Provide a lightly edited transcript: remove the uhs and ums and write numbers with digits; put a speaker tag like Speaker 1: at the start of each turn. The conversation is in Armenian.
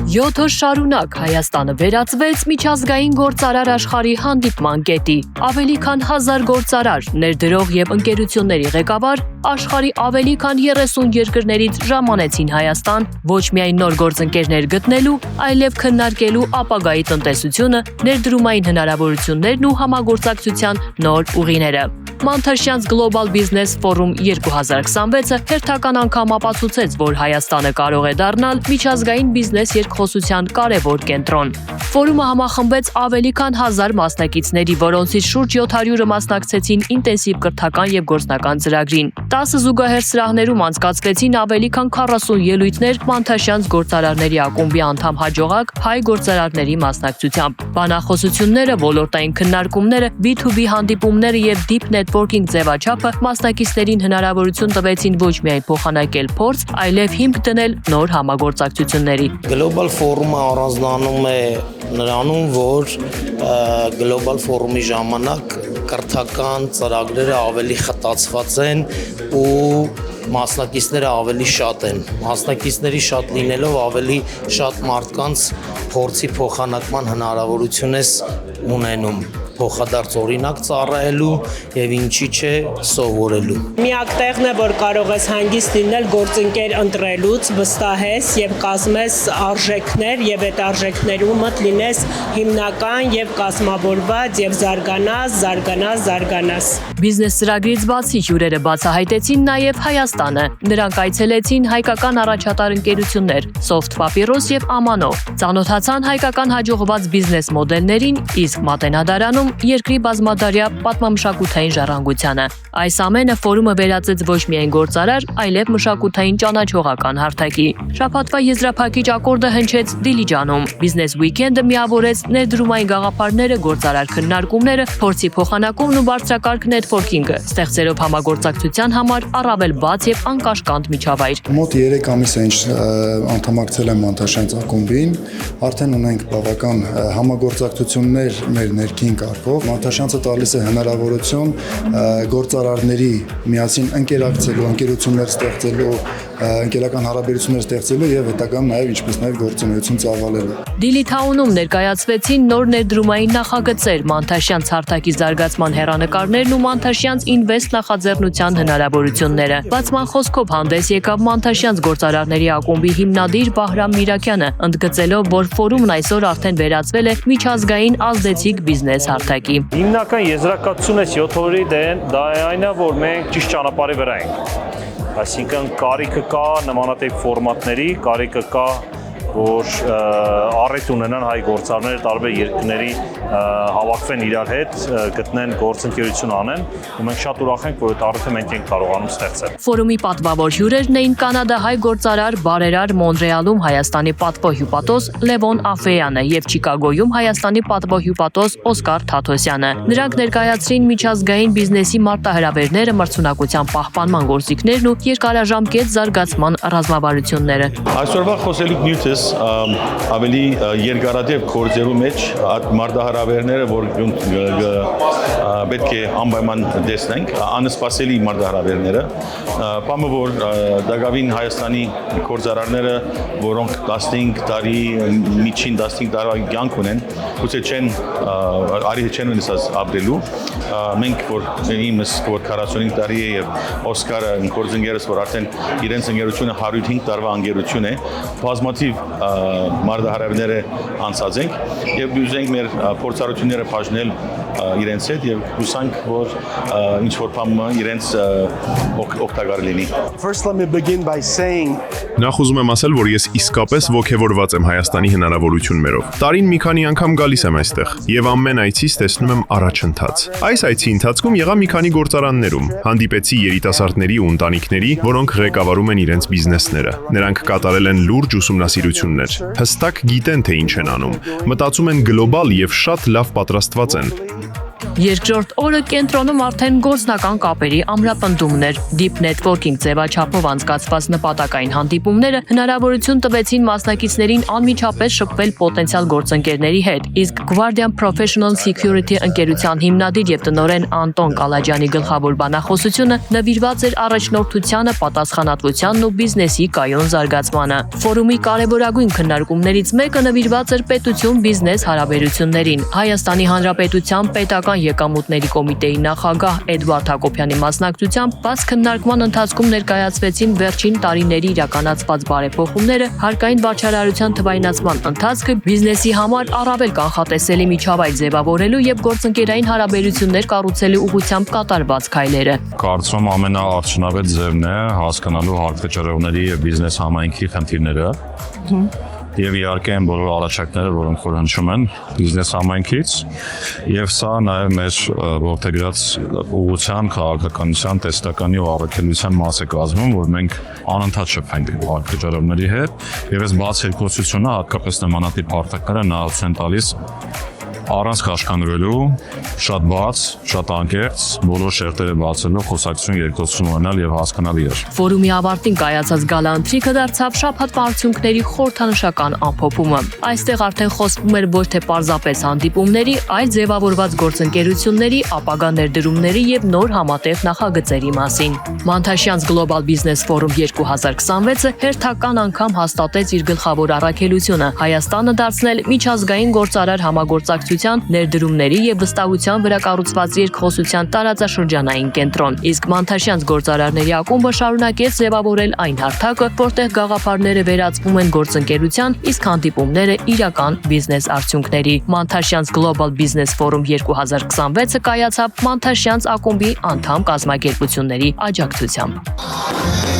Speaker 1: Յոթ օր շարունակ Հայաստանը վերածվեց միջազգային գործարար աշխարհի հանդիպման կետի։ Ավելի քան 1000 գործարար, ներդրող եւ ընկերությունների ղեկավար աշխարհի ավելի քան 30 երկրներից ժամանեցին Հայաստան ոչ միայն նոր գործընկերներ գտնելու, այլև քննարկելու ապագայի տնտեսությունը, ներդրումային հնարավորություններն ու համագործակցության նոր ուղիները։ Մանթաշյանց Global Business Forum 2026-ը հերթական անգամ ապացուցեց, որ Հայաստանը կարող է դառնալ միջազգային բիզնես երկխոսության կարևոր կենտրոն։ Ֆորումը համախմբեց ավելի քան 1000 մասնակիցների, որոնցից շուրջ 700-ը մասնակցեցին ինտենսիվ կրթական եւ գործնական ծրագրին։ 10 զուգահեռ սրահներում անցկացվեցին ավելի քան 40 ելույթներ Մանթաշյանց գործարարների ակումբի անդամ հաջողակ հայ գործարարների մասնակցությամբ։ Բանախոսությունները, ոլորտային քննարկումները, B2B հանդիպումները եւ deep networking ձևաչափը մասնակիցներին հնարավորություն տվեցին ոչ միայն փոխանակել փորձ, այլև հիմք դնել նոր համագործակցությունների։
Speaker 2: Global Forum-ը առանձնանում է նրանում, որ Global Forum-ի ժամանակ կրթական ծրագրերը ավելի խտացված են ու մասնակիցները ավելի շատ են։ Մասնակիցների շատ լինելով ավելի շատ մարդկանց փորձի փոխանակման հնարավորություն ես ունենում, փոխադարձ օրինակ ծառայելու եւ ինչի՞ չէ սովորելու։
Speaker 3: Միակ տեղն է, որ կարող ես հանգիստ լինել գործընկեր ընտրելուց, վստահես եւ կազմես արժեքներ եւ այդ արժեքներում մտ լինես հիմնական եւ կազմավորված եւ զարգանաս։
Speaker 1: Բիզնես ծրագրից բացի հյուրերը բացահայտեցին նաեւ Հայաստանը։ Նրանք այցելեցին հայկական առաջատար ընկերություններ Soft Papyrus եւ Amano, ծանոթացան հայկական հաջողված բիզնես մոդելներին, իսկ Մատենադարանում երկրի բազմադարյա պատմամշակութային ժառանգությանը։ Այս ամենը ֆորումը վերածեց ոչ միայն գործարար, այլև մշակութային ճանաչողական հարթակի։ Շաբաթվա եզրափակիչ ակորդը հնչեց Դիլիջանում։ Բիզնես ուիկենդը միավորեց ներդրումային գաղափարները, գործարար քննարկումները, փորձի փոխանակումն ու բարձրակարգ նեթվորքինգը, ստեղծելով համագործակցության համար առավել բաց եւ անկաշկանդ միջավայր։
Speaker 4: Մոտ 3 ամիս է ինչ անդամակցել եմ Մանթաշյանց ակումբին, արդեն ունենք բավական համագործակցություններ մեր ներքին կարգով։ Մանթաշյանցը տալիս է հնարավորություն գործարարների միասին ընկերակցելու, ընկերություններ ստեղծելու, ընկերական հարաբերություններ ստեղծելու եւ հետագայում նաեւ ինչպես նաեւ գործունեություն ծավալելու։
Speaker 1: Դիլիթաունում ներկայացվեցին նոր ներդրումային նախագծեր, Մանթաշյանց հարթակի զարգացման հեռանկարներն ու Մանթաշյանց ինվեստ նախաձեռնության հնարավորությունները։ Բացման խոսքով հանդես եկավ Մանթաշյանց գործարարների ակումբի հիմնադիր Բահրամ Միրաքյանը, ընդգծելով, որ ֆորումն այսօր արդեն վերածվել է միջազգային ազդեցիկ բիզնես հարթակի։
Speaker 5: Հիմնական եզրակացությունը 7 օրի դա այն է, որ մենք ճիշտ ճանապարհի վրա ենք։ Այսինքն կարիքը կա նմանատիպ ֆորմատների, կարիքը կա որ առիթ ունենան հայ գործարարները տարբեր երկրների հավաքվեն իրար հետ, գտնեն գործընկերություն անեն, ու մենք շատ ուրախ ենք, որ այդ առիթը մենք ենք կարողանում ստեղծել։
Speaker 1: Ֆորումի պատվավոր հյուրերն էին կանադահայ գործարար բարերար Մոնրեալում Հայաստանի պատվոհյուպատոս Լևոն Աֆեյանը եւ Չիկագոյում Հայաստանի պատվոհյուպատոս Օսկար Թաթոսյանը։ Նրանք ներկայացրին միջազգային բիզնեսի մարտահրավերները, մրցունակության պահպանման գործիքներն ու երկարաժամկետ զարգացման ռազմավարությունները։
Speaker 6: Այսօրվա խոսելիք նյութը ավելի երկարատև գործերու մեջ մարտահրավերները, որ պետք է անպայման տեսնենք, անսպասելի մարտահրավերները, բանը որ դակավին Հայաստանի գործարարները, որոնք 15 տարի, միջին 15 տարվա կյանք ունեն, գուցե արիթ չեն ունեցած ապրելու, մենք որ իմս որ 45 տարի է եւ Օսկարը գործընկերս որ արդեն իրենց ընկերությունը 105 տարվա ընկերություն է, բազմաթիվ մարտահրավերները անցած ենք եւ դուզենք մեր փորձառությունները բաժնել իրենց հետ եւ հուսանք որ ինչ որ բան իրենց օգտակար լինի։
Speaker 7: First let me begin by saying
Speaker 8: Նախ ուզում եմ ասել, որ ես իսկապես ոգևորված եմ Հայաստանի հնարավորություններով։ Տարին մի քանի անգամ գալիս եմ այստեղ եւ ամեն այցից տեսնում եմ առաջընթաց։ Այս այցի ընթացքում եղա մի քանի գործարաններում, հանդիպեցի երիտասարդների ու ընտանիքների, որոնք ղեկավարում են իրենց բիզնեսները։ Նրանք կատարել են լուրջ ուսումնասիրություններ, հստակ գիտեն թե ինչ են անում, մտածում են գլոբալ եւ շատ լավ պատրաստված են։
Speaker 1: Երկրորդ օրը կենտրոնում արդեն գործնական կապերի ամրապնդումն էր։ Deep Networking ձևաչափով անցկացված նպատակային հանդիպումները հնարավորություն տվեցին մասնակիցներին անմիջապես շփվել պոտենցիալ գործընկերների հետ, իսկ Guardian Professional Security ընկերության հիմնադիր եւ տնօրեն Անտոն Կալաջյանի գլխավոր բանախոսությունը նվիրված էր առաջնորդությանը, պատասխանատվությանն ու բիզնեսի կայուն զարգացմանը։ Ֆորումի կարևորագույն քննարկումներից մեկը նվիրված էր պետություն-բիզնես հարաբերություններին։ Հայաստանի Հանրապետության պետական եկամուտների կոմիտեի նախագահ Էդվարդ Հակոբյանի մասնակցությամբ բաց քննարկման ընթացքում ներկայացվեցին վերջին տարիների իրականացված բարեփոխումները, հարկային վաճառարության թվայնացման ընթացքը, բիզնեսի համար առավել կանխատեսելի միջավայր ձևավորելու եւ գործընկերային հարաբերություններ կառուցելու ուղղությամբ կատարված քայլերը։
Speaker 9: Կարծում ամենաարդյունավետ ձևն է հասկանալու հարկվճարողների եւ բիզնես համայնքի խնդիրները։ Եվ իհարկե այն բոլոր առաջարկները, որոնք որ հնչում են բիզնես համայնքից, եւ սա նաեւ մեր ողջերած ուղղության, քաղաքականության, տեստականի ու առաքելության մաս է կազմում, որ մենք անընդհատ շփվենք հարկվճարողների հետ, եւ այս բաց երկխոսությունը հատկապես նմանատիպ հարթակները նահատություն են տալիս առանց կաշկանդվելու, շատ բաց, շատ անկեղծ, բոլոր շերտերը բացելով խոսակցություն երկխոսություն ունենալ եւ հասկանալ իրար։
Speaker 1: Ֆորումի ավարտին կայացած գալանթրիկը դարձավ շաբաթվա արդյունքների խորհրդանշական ամփոփումը։ Այստեղ արդեն խոսվում էր ոչ թե պարզապես հանդիպումների, այլ ձևավորված գործընկերությունների, ապագա ներդրումների եւ նոր համատեղ նախագծերի մասին։ Մանթաշյանց Global Business Forum 2026-ը հերթական անգամ հաստատեց իր գլխավոր առաքելությունը՝ Հայաստանը դարձնել միջազգային գործարար համագործակցության, ներդրումների եւ վստահության վրա կառուցված երկխոսության տարածաշրջանային կենտրոն։ Իսկ Մանթաշյանց գործարարների ակումբը շարունակեց ձևավորել այն հարթակը, որտեղ գաղափարները վերածվում են գործընկերության, իսկ հանդիպումները իրական բիզնես արդյունքների։ Մանթաշյանց Global Business Forum 2026-ը կայացավ Մանթաշյանց ակումբի անդամ կազմակերպությունների աջակցությամբ։